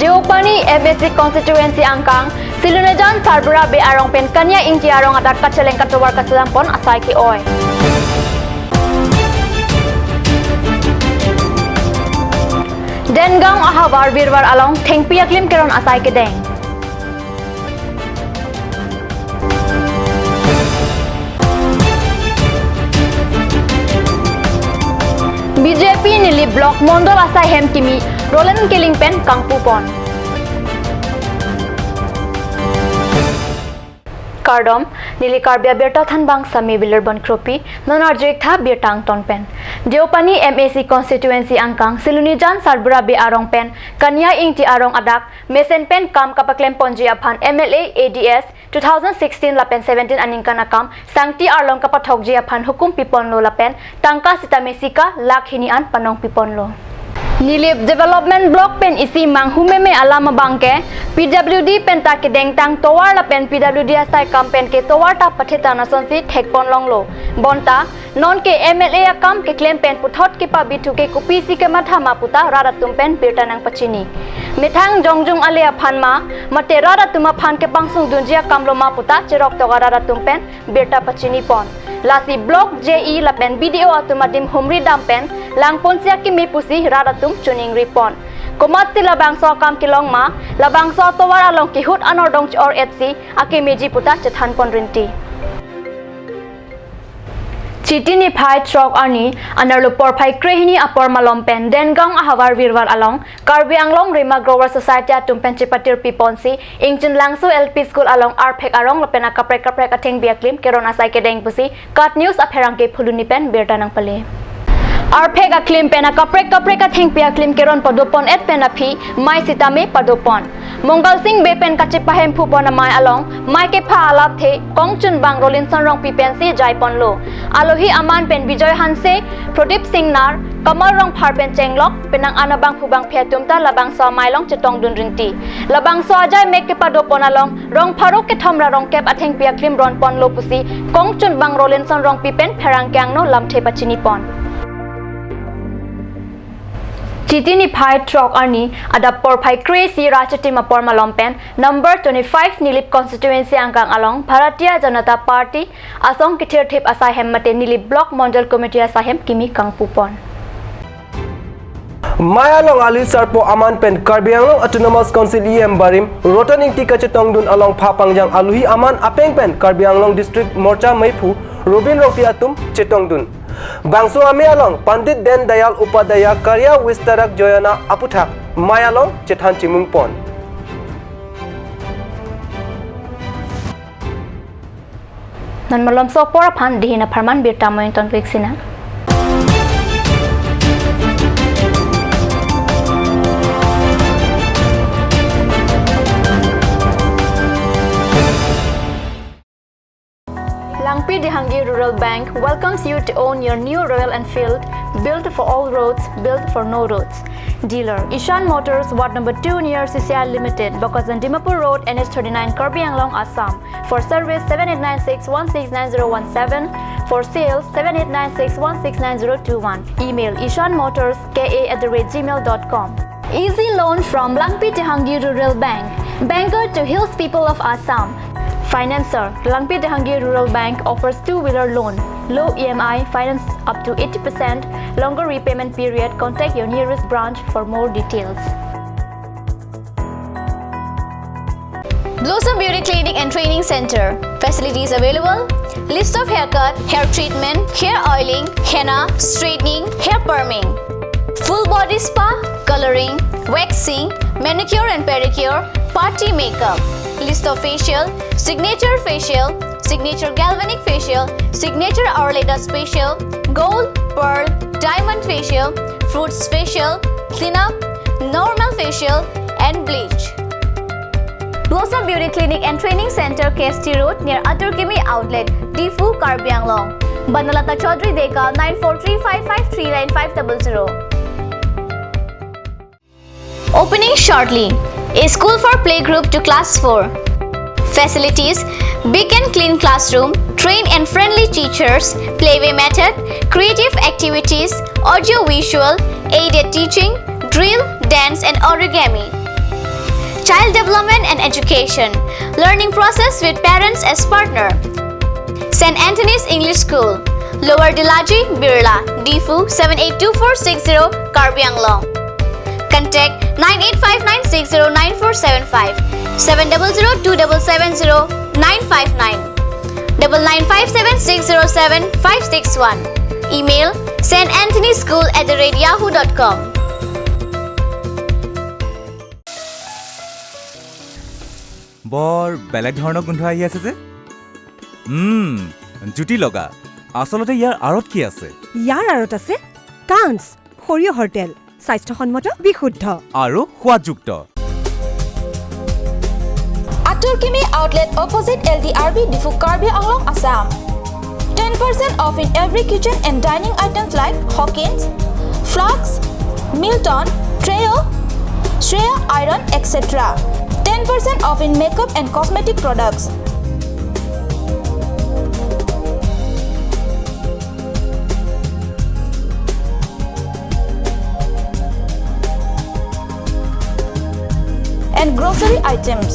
Diopani MSC constituency angkang Silunajan Sarbura be arong pen kanya ingti arong adat kacheleng katowar kaselampon asai ki oi. Dengang ahavar virwar along thengpia klim keron asai ke deng. BJP nili block mondol asai hem kimi rolen killing pen kangpupon. Kardom nili karbia berta thanbang sami biler bon kropi nonarjek tha birtang ton pen. Diopani MAC constituency angkang Silunijan Sarbura be arong pen kanya ingti arong adak mesen pen kam kapaklem ponji aphan MLA ADS 2016 lapen 17 aningkana kam sangti arlong kapathokji aphan hukum piponlo lapen tangka sitamesika lakhinian panong piponlo. Nilip development block pen isi manghumeme alama bangke PWD pen ta ke dengtang towar la pen PWD asai kampen ke towar ta patheta nasonsi thekpon longlo bonta non ke MLA kam ke claim pen puthot ke pabitu ke kupisi ke matha maputa raratum pen birtanang pachini mithang jongjung ale phanma mate raratuma phan ke pangsung dunjia kamlo maputa cherok to raratum pen birta pachini pon lasi block JE la pen BDO atumadim humri dam pen langpon sia ki mepusi raratum chuning ripon komat ti labang so kam kilong ma labang so towar along ki hut anordong or etsi aki meji puta chethan pon rinti Chitini phai trok ani anarlupor phai krehini apor malom pen dengang ahavar virwar along Karbi Anglong Rima Grower Society atumpen chipatir piponsi ingchin langsu LP school along arphek arong lopena kaprek atheng biaklim kerona sai ke deng pusi kat news apherang ke phuluni pen bertanang pale arphek aklim pena kaprek atheng biaklim keron padopon et pena phi mai sitame padopon Monggal Singh bepen kachipahem phupon mai along mai ke pha alap the kongchun bang rolin sonrong pipensi jaipon lo alohi aman pen Bijoy Hanse Pradip Singh nar kamal rong phar pen chenglok penang anabang phubang phetum ta labang so mailong chetong dun rinti labang so ajai mek ke padopon along rong pharok ke thomra rong kep atheng piaklim ron pon lo pusi kongchun bang rolin sonrong pipen pherang kyang no lamthe pachini pon Chitini phai trok arni adapor phai crazy rachati mapor malompen number 25 nilip constituency angkang along Bharatiya Janata Party asong kithir thep asai hemmate nilip block mondal committee asahem kimi kangpupon Mayalong Ali Sarpo Aman Pen Karbi Anglong Autonomous Council EM Barim Rotaning Tika Chetongdun along Papangjang Aluhi Aman Apeng Pen Karbi Anglong District Morcha Maipu Robin Ropiatum Chetongdun Bangso Ame along Pandit Den Dayal Upadaya Karya Wistarak Joyana Aputhak Mayalong Chethan Chimungpon Nan malom so por phan dihina pharman birta moin ton weksina Langpi Dehangi Rural Bank welcomes you to own your new Royal Enfield, built for all roads, built for no roads. Dealer Ishan Motors, Ward number 2 near CCI Limited, Bokazan Dimapur Road, NH39, Karbi Anglong, Assam. For service 7896169017. For sales 7896169021. Email ishanmotors@gmail.com. Easy loan from Langpi Dehangi Rural Bank, banker to hills people of Assam. Financer Langpi Dehangi Rural Bank offers two-wheeler loan, low EMI, finance up to 80%, longer repayment period. Contact your nearest branch for more details. Blossom Beauty Clinic and Training Center. Facilities available: list of haircut, hair treatment, hair oiling, henna, straightening, hair perming, full body spa, coloring, waxing, manicure and pedicure, party makeup. List of facial: signature facial, signature galvanic facial, signature Orladas facial, gold, pearl, diamond facial, fruits facial, cleanup, normal facial, and bleach. Blossom Beauty Clinic and Training Center, KST Road near Aturkimi Outlet, Difu, Karbi Anglong. Banalata Chaudhary Deka 9435539500. Opening shortly. A school for playgroup to class 4. Facilities: big and clean classroom, trained and friendly teachers, playway method, creative activities, audio visual, aided teaching, drill, dance and origami. development and education. Learning process with parents as partner. St. Anthony's English School, Lower Dilaji, Birla, Difu 782460, Karbi Anglong. Contact 9859609475, 7002770 959, 9957607 Email santanthonyschool@yahoo.com. বৰ বেলেগ ধৰণৰ গোন্ধ আহি আছে যে জুতি লগা আসলতে ইয়াৰ আৰত কি আছে ইয়াৰ আৰত আছে কাঞ্চ সৰিয়হৰ তেল স্বাস্থ্যসন্মত বিশুদ্ধ আৰু সোৱাদযুক্ত Aturkimi outlet opposite LDRB Difu Karbi Anglong Assam. 10% off in every kitchen and dining items like Hawkins, Flux, Milton, Treo, Shreya Iron, etc. 10% off in makeup and cosmetic products. And grocery items.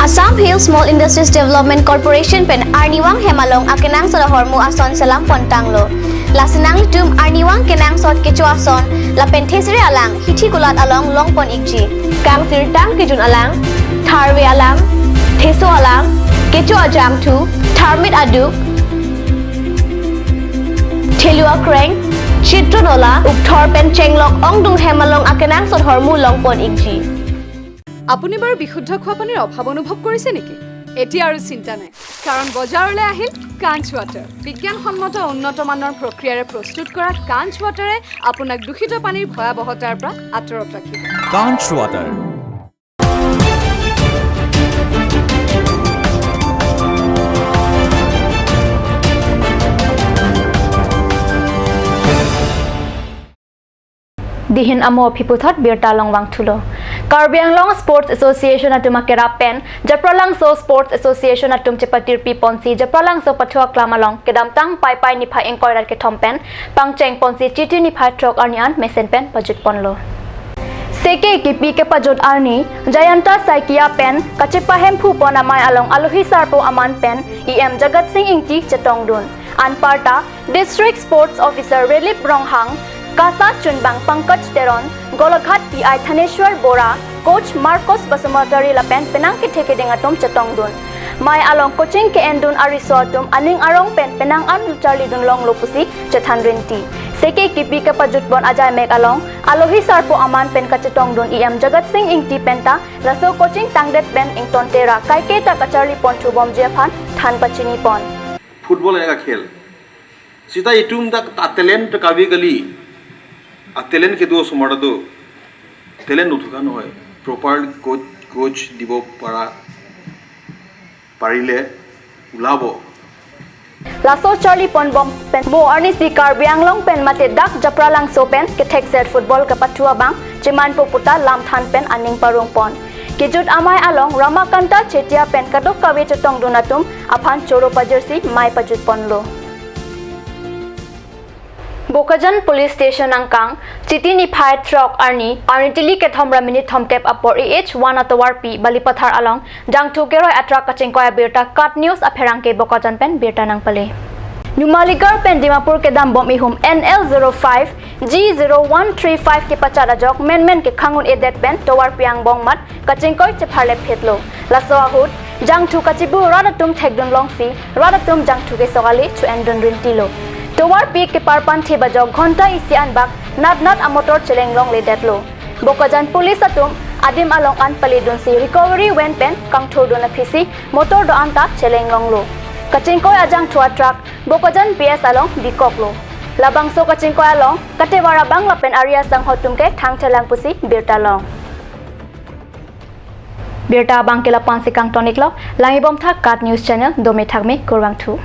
Assam Hill Small Industries Development Corporation pen Arniwang Hemalong akenang sa hormu ason salam pontanglo. Lasinang tum Arniwang kenang sot kecho ason la penthesre alang hithi gulat along longpon ikji. Kang sirtang kijun alang tharwe alang theso alang kecho ajam thu tharmit aduk thelua kreng chitronola ukthor pen chenglok ongdung Hemalong akenang sot hormu longpon ikji. আপুনি বাৰু বিশুদ্ধ খোৱা পানীৰ অভাৱ অনুভৱ কৰিছে নেকি এতিয়া আৰু চিন্তা নাই কাৰণ বজাৰলৈ আহিল কাঞ্চ ৱাটাৰ বিজ্ঞানসন্মত উন্নত মানৰ প্ৰক্ৰিয়াৰে প্ৰস্তুত কৰা কাঞ্চ ৱাটাৰে আপোনাক দূষিত পানীৰ ভয়াৱহতাৰ পৰা আঁতৰত ৰাখিব কাঞ্চ water Dihin amo phiputhot birta longwang thulo Karbi Anglong Sports Association atum akera pen Japralang So Sports Association atum chepatir pi ponsi Japralang So pathua klamalong kedam tang pai pai ni phai engkoirat ke thompen pangcheng ponsi chiti ni phai trok arnian mesen pen pajut ponlo Seke kipi ke pajut arni Jayanta Saikia pen kachepa hemphu ponamai along aluhi sarpo aman pen EM Jagat Singh Ingti Chetongdun Anparta District Sports Officer Relip Ronghang Kasa Chunbang Pankaj Teron, Golaghat PI Thaneshwar Bora, Coach Marcos Basumatari Lapen Penang ke theke dengatum Chetongdun. Mai along coaching ke endun arisotum aning arong pen penang an Charlie dun long lopusi Chethan Renti. Seke kipi ke pajutbon ajay mek along alohi sarpo aman pen ka Chetongdun EM Jagat Singh Ingti penta laso coaching tangdet pen ing tontera kaike ta ka Charlie pon thubom jephan than pachini pon. Football है का खेल सीधा इटूम तक talent कावी गली talent के दो सुमार दो talent उठा न होए proper coach दिवो परा पारिले उलाबो Laso Charlie pon bom pen bo arni si Karbi Anglong pen mate dak Japralang So pen ke thek set football ka patua bang jeman poputa lam than pen aning parung pon Kijut amai along Ramakanta Chetia pen kadok kawe Chetong dunatum aphan choro pajersi mai pajut ponlo Bokajan Police Station angkang Chiti ni phai truck arni tili ke thomra minute thomkep apor EH1 atawar pi balipathar along jangthu keroi atra kachengkoya birta cut news apherang ke Bokajan pen birta nang pale Numaligar pen Dimapur ke dam bom ihum NL05 G0135 ke pachada jok men ke khangun edet pen towar piang bongmat kachengkoi chepharle phetlo laso ahut jangthu kachibu radatum thekdun longsi radatum jangthu ke sogali chu endon rintilo Towar pi ke parpan thi bajok ghonta isian bak nat amotor chelenglong le detlo Bokajan police atum adim along an palidun si recovery wen pen kangthor dona phisi motor do anta chelenglong lo kachengkoi ajang thua truck Bokajan PS along dikoklo labang so kachengkoi along katewara bangla pen area sang hotum ke thang thelang pusi birta long birta bangkela pansi kang tonik lo langi bom thak kat news channel domi thakme korwang thu